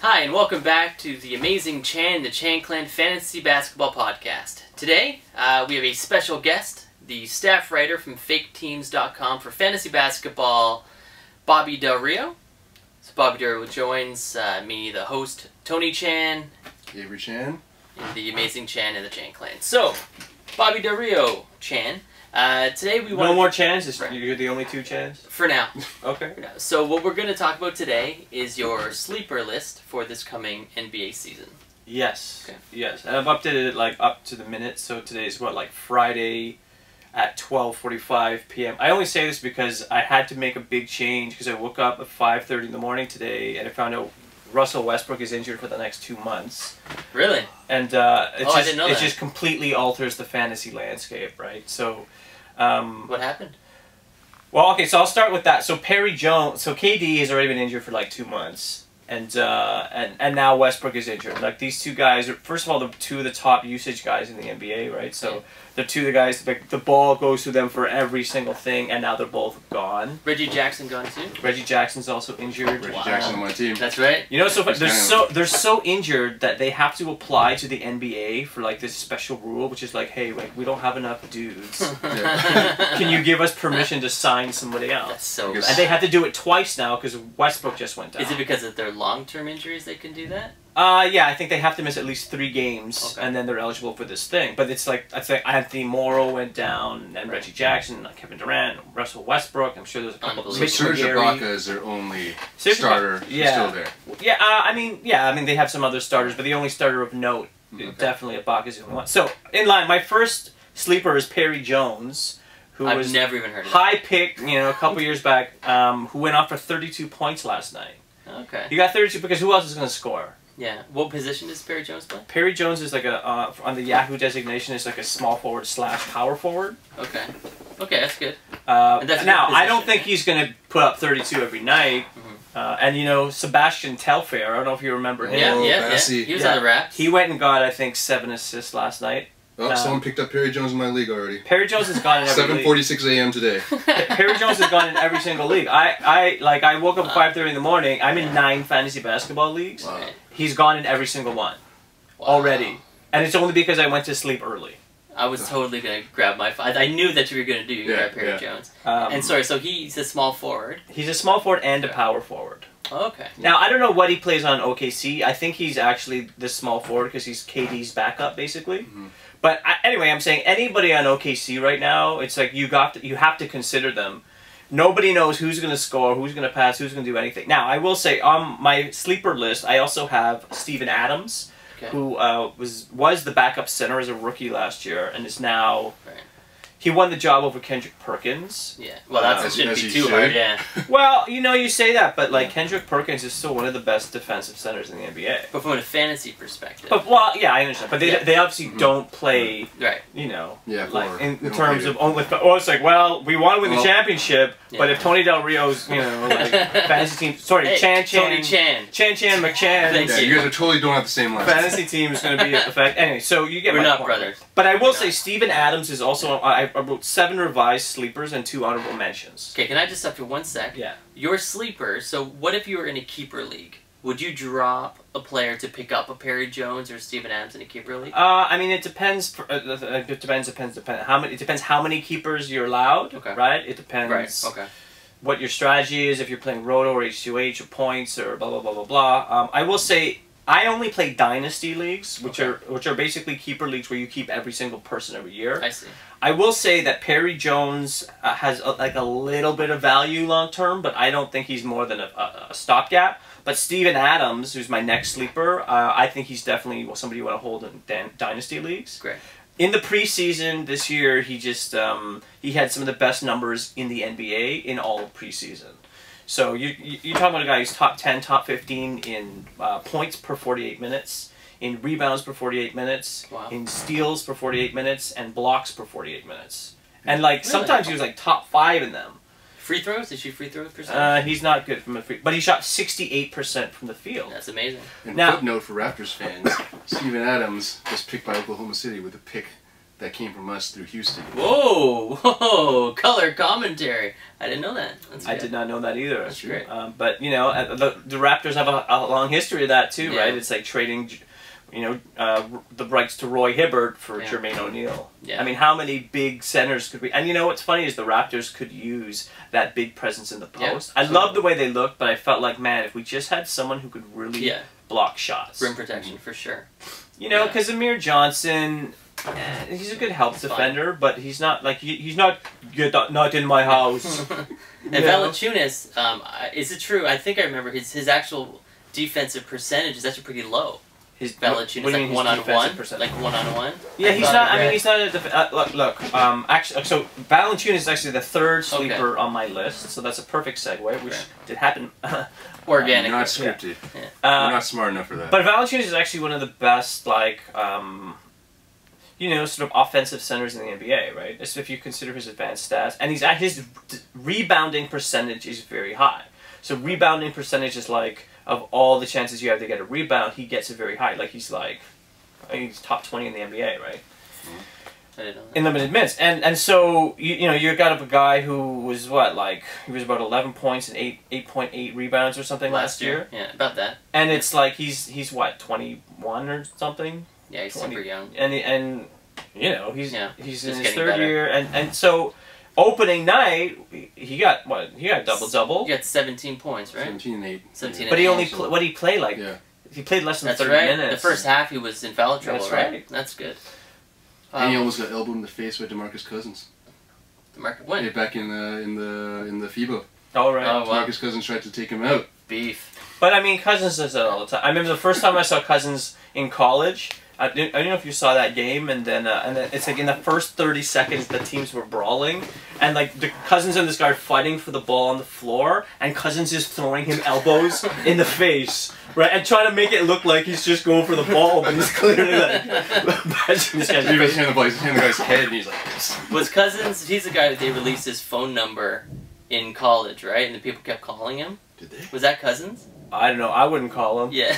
Hi, and welcome back to the amazing Chan, the Chan Clan Fantasy Basketball Podcast. Today, we have a special guest, the staff writer from FakeTeams.com for fantasy basketball, Bobby Del Rio. So Bobby Del Rio joins me, the host, Tony Chan, Avery Chan, and the amazing Chan and the Chan Clan. So, Bobby Del Rio, Chan. Today we want no more Chans? You're the only two Chans? For now. Okay. For now. So what we're going to talk about today is your sleeper list for this coming NBA season. Yes. Okay. Yes. And I've updated it like up to the minute. So today's what, like Friday at 12:45 p.m. I only say this because I had to make a big change because I woke up at 5:30 in the morning today and I found out Russell Westbrook is injured for the next 2 months. Really? And I didn't know that. It just completely alters the fantasy landscape, right? So. What happened? Well, okay, so I'll start with that. So Perry Jones, so KD has already been injured for like 2 months, and now Westbrook is injured. Like these two guys are, first of all, the two of the top usage guys in the NBA, right? So they're two of the guys, like the ball goes through them for every single thing, and now they're both gone. Reggie Jackson gone too? Reggie Jackson's also injured. Reggie Jackson on my team. That's right. You know, so they're so injured that they have to apply to the NBA for like this special rule, which is like, hey, like we don't have enough dudes. Can you give us permission to sign somebody else? That's so bad. And they had to do it twice now because Westbrook just went down. Is it because of their long-term injuries they can do that? Yeah, I think they have to miss at least 3 games, and then they're eligible for this thing. But it's like, I think Anthony Morrow went down, and Reggie Jackson, Kevin Durant, Russell Westbrook. I'm sure there's a couple. So Serge Ibaka is their only starter. Yeah. Still there. Yeah, I mean, they have some other starters, but the only starter of note, definitely Ibaka is the only one. So in line, my first sleeper is Perry Jones, who I've was never even heard of high pick, you know, a couple years back, who went off for 32 points last night. Okay. He got 32 because who else is going to score? Yeah. What position does Perry Jones play? Perry Jones is like a, on the Yahoo designation, is like a small forward / power forward. Okay. Okay, that's good. And that's now, position, I don't think he's going to put up 32 every night. And, you know, Sebastian Telfair, I don't know if you remember him. Yeah. He was on the Raps. He went and got, I think, 7 assists last night. Oh, someone picked up Perry Jones in my league already. Perry Jones has gone in every 7:46 a.m. today. Perry Jones has gone in every single league. I woke up at 5:30 in the morning. I'm in 9 fantasy basketball leagues. Wow. He's gone in every single one already. And it's only because I went to sleep early. I was totally going to grab my... I knew that you were going to do grab Perry Jones. And sorry, so he's a small forward. He's a small forward and a power forward. Okay. Now, I don't know what he plays on OKC. I think he's actually the small forward because he's KD's backup, basically. But anyway, I'm saying anybody on OKC right now, it's like you have to consider them. Nobody knows who's going to score, who's going to pass, who's going to do anything. Now, I will say, on my sleeper list, I also have Steven Adams, who was the backup center as a rookie last year, and is now... He won the job over Kendrick Perkins. Yeah, well, that shouldn't be too hard, yeah. Well, you know, you say that, but like Kendrick Perkins is still one of the best defensive centers in the NBA. But from a fantasy perspective. But, well, yeah, I understand. But they obviously don't play, you know, like in terms of only. Well, it's like, well, we want to win the championship, but if Tony Del Rio's, you know, like fantasy team, sorry, hey, Chan McChan. Thank you guys are totally don't have the same list. Fantasy team is going to be effect. Anyway, so you get We're my not point. brothers. But I will say Steven Adams is also. I wrote 7 revised sleepers and 2 honorable mentions. Okay, can I just stop you 1 sec? Yeah. Your sleeper, so what if you were in a keeper league? Would you drop a player to pick up a Perry Jones or Steven Adams in a keeper league? I mean, it depends. It depends how many keepers you're allowed, right? It depends what your strategy is, if you're playing Roto or H2H or points or blah, blah, blah, blah, blah. I will say, I only play dynasty leagues, which are basically keeper leagues where you keep every single person every year. I see. I will say that Perry Jones has like a little bit of value long term, but I don't think he's more than a stopgap. But Steven Adams, who's my next sleeper, I think he's definitely somebody you want to hold in dynasty leagues. Great. In the preseason this year, he just he had some of the best numbers in the NBA in all of preseason. So you're talking about a guy who's top 10, top 15 in points per 48 minutes, in rebounds per 48 minutes, in steals per 48 minutes, and blocks per 48 minutes. And like sometimes he was like top 5 in them. Free throws? Did you free throw percentage? He's not good from a free, but he shot 68% from the field. That's amazing. And footnote for Raptors fans: Steven Adams was picked by Oklahoma City with a pick that came from us through Houston. Whoa, color commentary. I didn't know that. That's I good. did not know that either. That's great. But you know, the Raptors have a long history of that too, Yeah. right? It's like trading, you know, the rights to Roy Hibbert for Yeah. Jermaine O'Neal. Yeah. I mean, how many big centers could we? And you know what's funny is the Raptors could use that big presence in the post. Yeah, I love the way they look, but I felt like, man, if we just had someone who could really Yeah. block shots, Rim protection for sure. you know, Yeah. because Amir Johnson. He's a good help He's defender, but he's not like he's not good. Not in my house. And Yeah. Valanciunas, is it true? I think I remember his actual defensive percentage is actually pretty low. His Valanciunas, what do you like mean his 1-on-1, defensive percentage? like 1-on-1. Yeah, he's thought not. I read- mean, he's not a look. Actually, so Valanciunas is actually the third sleeper on my list, so that's a perfect segue, which Right. did happen. organic. Not scripted. Yeah. We're not smart enough for that. But Valanciunas is actually one of the best, like, you know, sort of offensive centers in the NBA, right? If you consider his advanced stats, and his rebounding percentage is very high. So rebounding percentage is like, of all the chances you have to get a rebound, he gets it very high. Like he's like, I think he's top 20 in the NBA, right? I didn't know that. In limited minutes, and so you know you got a guy who was what, like he was about 11 points and 8.8 rebounds or something last year. Yeah, about that. And it's like he's what, 21 or something. Yeah, he's 20. super young. And you know he's Just in his getting third better. year, and so opening night he got what, he got double. You got 17 points, right? 17 and 8. 17 But he only Also- what did he play like? Yeah. He played less than That's 30 right. minutes. The first half he was in foul trouble, That's right? right. That's good. And he almost got elbowed in the face by DeMarcus Cousins. The market Yeah, win. back in the FIBA. All right. Oh, wow. DeMarcus Cousins tried to take him out. Beef. But I mean, Cousins does that all the time. I remember the first time I saw Cousins in college. I don't know if you saw that game, and then it's like in the first 30 seconds the teams were brawling, and like the Cousins and this guy are fighting for the ball on the floor, and Cousins is throwing him elbows in the face, right, and trying to make it look like he's just going for the ball, but he's clearly like bashing this guy's He was face. hitting the ball, he's hitting the guy's head, and he's like this. Was Cousins, he's the guy that they released his phone number in college, right? And the people kept calling him. Did they? Was that Cousins? I don't know. I wouldn't call him. Yeah.